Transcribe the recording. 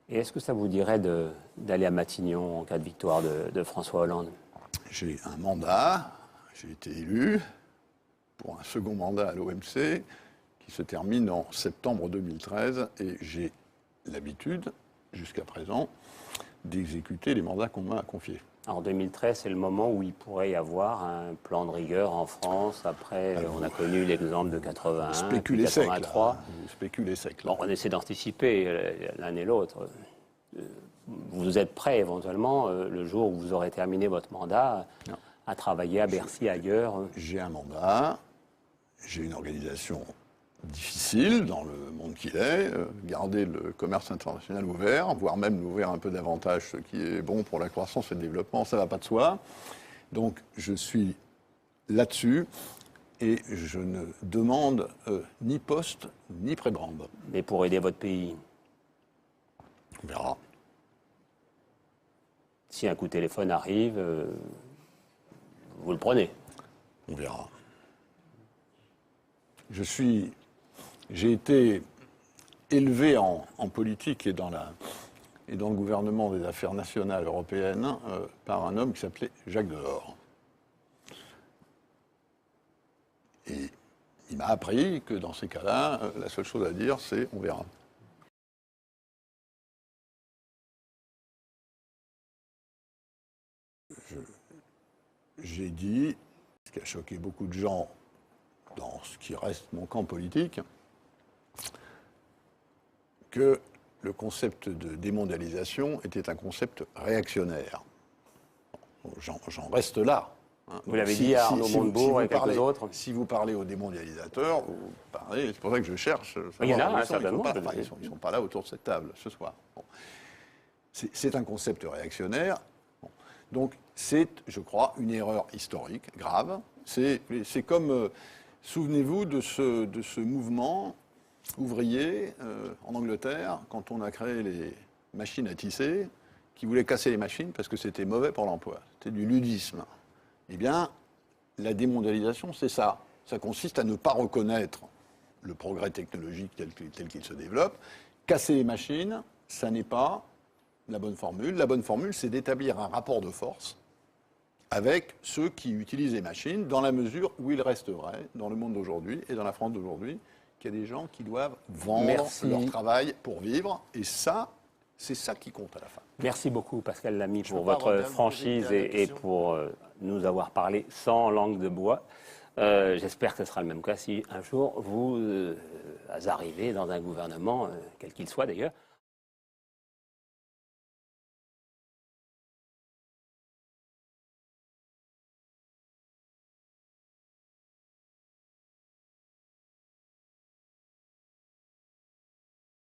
Et est-ce que ça vous dirait d'aller à Matignon en cas de victoire de François Hollande? J'ai un mandat, j'ai été élu pour un second mandat à l'OMC qui se termine en septembre 2013 et j'ai l'habitude, jusqu'à présent, d'exécuter les mandats qu'on m'a confiés. En 2013, c'est le moment où il pourrait y avoir un plan de rigueur en France. Après, on a connu l'exemple de 81, puis 83. Vous spéculez sec. Bon, on essaie d'anticiper l'un et l'autre. Vous êtes prêt éventuellement, le jour où vous aurez terminé votre mandat, à travailler à Bercy, ailleurs? J'ai un mandat, j'ai une organisation difficile dans le monde qu'il est, garder le commerce international ouvert, voire même l'ouvrir un peu davantage, ce qui est bon pour la croissance et le développement, ça ne va pas de soi. Donc je suis là-dessus et je ne demande ni poste ni prébende. Mais pour aider votre pays? On verra. Si un coup de téléphone arrive, vous le prenez? On verra. J'ai été élevé en politique et dans le gouvernement des affaires nationales européennes par un homme qui s'appelait Jacques Delors. Et il m'a appris que dans ces cas-là, la seule chose à dire, c'est on verra. J'ai dit, ce qui a choqué beaucoup de gens dans ce qui reste mon camp politique, que le concept de démondialisation était un concept réactionnaire. J'en reste là. Hein. Vous l'avez dit à Arnaud Montebourg et quelques autres. Si vous parlez aux démondialisateurs, c'est pour ça que je cherche. Il y en a, certainement. Ils ne sont pas là autour de cette table ce soir. Bon. C'est un concept réactionnaire. Bon. Donc c'est, je crois, une erreur historique grave. C'est comme... souvenez-vous de ce mouvement ouvrier en Angleterre, quand on a créé les machines à tisser, qui voulaient casser les machines parce que c'était mauvais pour l'emploi. C'était du ludisme. Eh bien, la démondialisation, c'est ça. Ça consiste à ne pas reconnaître le progrès technologique tel qu'il se développe. Casser les machines, ça n'est pas la bonne formule. La bonne formule, c'est d'établir un rapport de force avec ceux qui utilisent les machines, dans la mesure où il reste vrai, dans le monde d'aujourd'hui et dans la France d'aujourd'hui, qu'il y a des gens qui doivent vendre leur travail pour vivre. Et ça, c'est ça qui compte à la fin. Merci beaucoup, Pascal Lamy, pour votre franchise et pour nous avoir parlé sans langue de bois. J'espère que ce sera le même cas si un jour vous arrivez dans un gouvernement, quel qu'il soit d'ailleurs.